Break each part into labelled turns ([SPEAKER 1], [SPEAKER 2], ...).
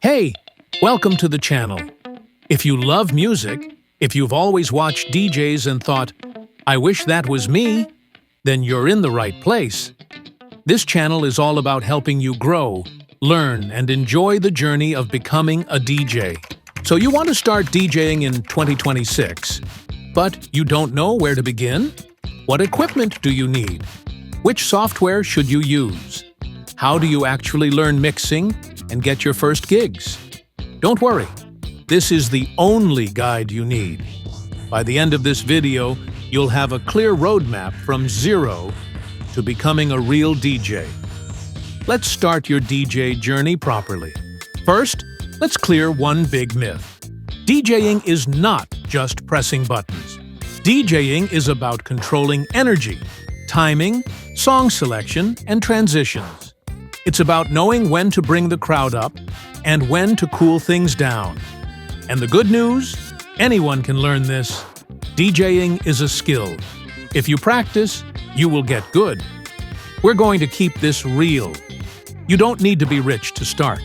[SPEAKER 1] Hey, welcome to the channel. If you love music, if you've always watched DJs and thought, I wish that was me, then you're in the right place. This channel is all about helping you grow, learn, and enjoy the journey of becoming a DJ. So you want to start DJing in 2026, but you don't know where to begin? What equipment do you need? Which software should you use? How do you actually learn mixing and get your first gigs? Don't worry, this is the only guide you need. By the end of this video, you'll have a clear roadmap from zero to becoming a real DJ. Let's start your DJ journey properly. First, let's clear one big myth. DJing is not just pressing buttons. DJing is about controlling energy, timing, song selection, and transitions. It's about knowing when to bring the crowd up and when to cool things down. And the good news? Anyone can learn this. DJing is a skill. If you practice, you will get good. We're going to keep this real. You don't need to be rich to start.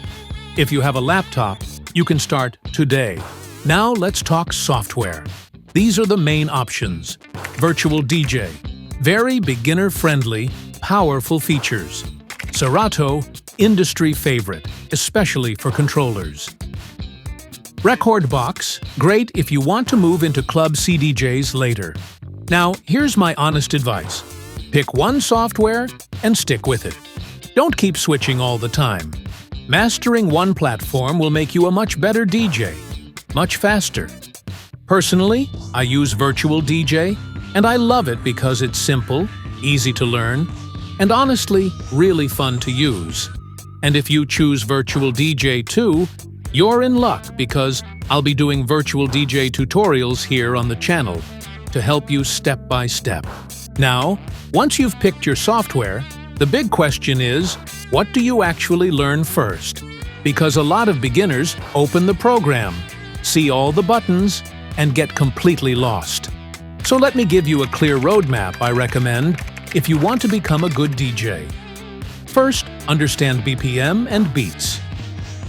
[SPEAKER 1] If you have a laptop, you can start today. Now let's talk software. These are the main options. Virtual DJ. Very beginner-friendly, powerful features. Serato, industry favorite, especially for controllers. Rekordbox, great if you want to move into club CDJs later. Now, here's my honest advice. Pick one software and stick with it. Don't keep switching all the time. Mastering one platform will make you a much better DJ, much faster. Personally, I use Virtual DJ, and I love it because it's simple, easy to learn, and honestly, really fun to use. And if you choose Virtual DJ too, you're in luck because I'll be doing Virtual DJ tutorials here on the channel to help you step by step. Now, once you've picked your software, the big question is, what do you actually learn first? Because a lot of beginners open the program, see all the buttons, and get completely lost. So let me give you a clear roadmap I recommend if you want to become a good DJ. First, understand BPM and beats.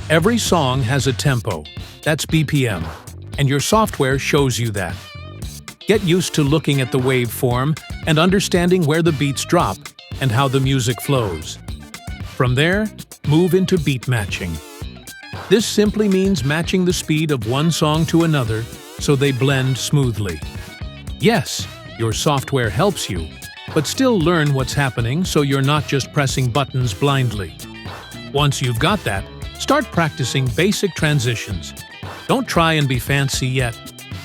[SPEAKER 1] Every song has a tempo, that's BPM, and your software shows you that. Get used to looking at the waveform and understanding where the beats drop and how the music flows. From there, move into beat matching. This simply means matching the speed of one song to another so they blend smoothly. Yes, your software helps you, but still learn what's happening so you're not just pressing buttons blindly. Once you've got that, start practicing basic transitions. Don't try and be fancy yet.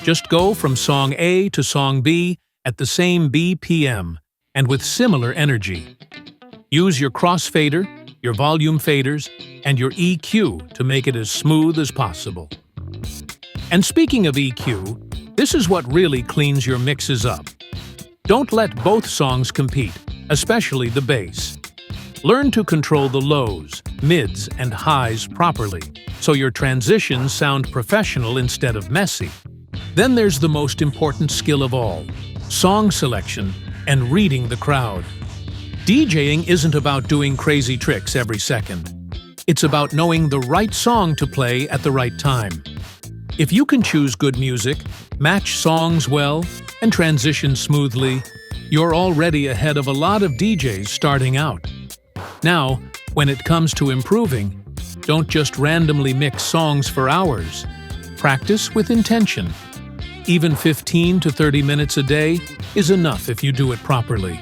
[SPEAKER 1] Just go from song A to song B at the same BPM and with similar energy. Use your crossfader, your volume faders, and your EQ to make it as smooth as possible. And speaking of EQ, this is what really cleans your mixes up. Don't let both songs compete, especially the bass. Learn to control the lows, mids, and highs properly, so your transitions sound professional instead of messy. Then there's the most important skill of all, song selection and reading the crowd. DJing isn't about doing crazy tricks every second. It's about knowing the right song to play at the right time. If you can choose good music, match songs well, and transition smoothly, you're already ahead of a lot of DJs starting out. Now, when it comes to improving, don't just randomly mix songs for hours. Practice with intention. Even 15 to 30 minutes a day is enough if you do it properly.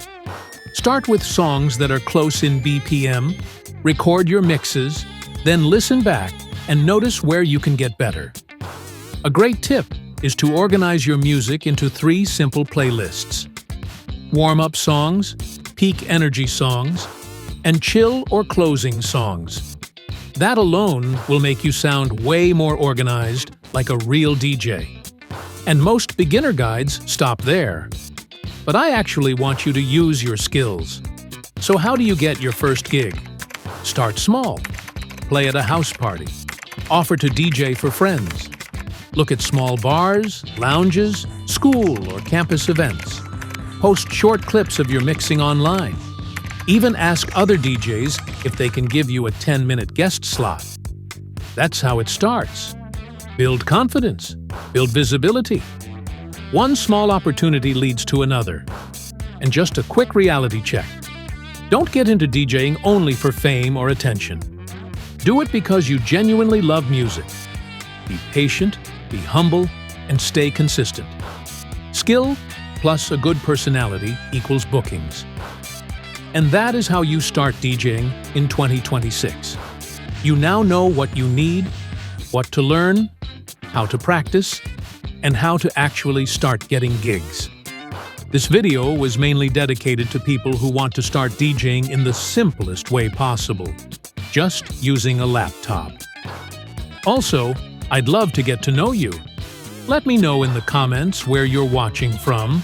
[SPEAKER 1] Start with songs that are close in BPM, record your mixes, then listen back and notice where you can get better. A great tip is to organize your music into 3 simple playlists: warm-up songs, peak energy songs, and chill or closing songs. That alone will make you sound way more organized, like a real DJ. And most beginner guides stop there. But I actually want you to use your skills. So how do you get your first gig? Start small. Play at a house party. Offer to DJ for friends. Look at small bars, lounges, school or campus events. Post short clips of your mixing online. Even ask other DJs if they can give you a 10-minute guest slot. That's how it starts. Build confidence. Build visibility. One small opportunity leads to another. And just a quick reality check. Don't get into DJing only for fame or attention. Do it because you genuinely love music. Be patient, be humble, and stay consistent. Skill plus a good personality equals bookings. And that is how you start DJing in 2026. You now know what you need, what to learn, how to practice, and how to actually start getting gigs. This video was mainly dedicated to people who want to start DJing in the simplest way possible, just using a laptop. Also, I'd love to get to know you. Let me know in the comments where you're watching from.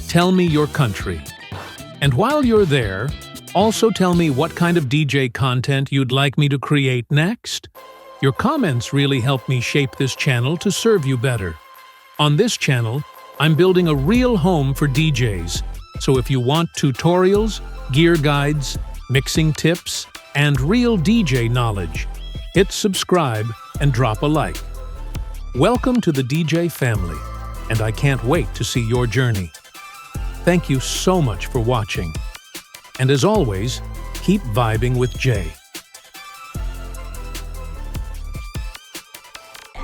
[SPEAKER 1] Tell me your country. And while you're there, also tell me what kind of DJ content you'd like me to create next. Your comments really help me shape this channel to serve you better. On this channel, I'm building a real home for DJs, so if you want tutorials, gear guides, mixing tips, and real DJ knowledge, hit subscribe and drop a like. Welcome to the DJ family, and I can't wait to see your journey. Thank you so much for watching. And as always, keep vibing with Jay.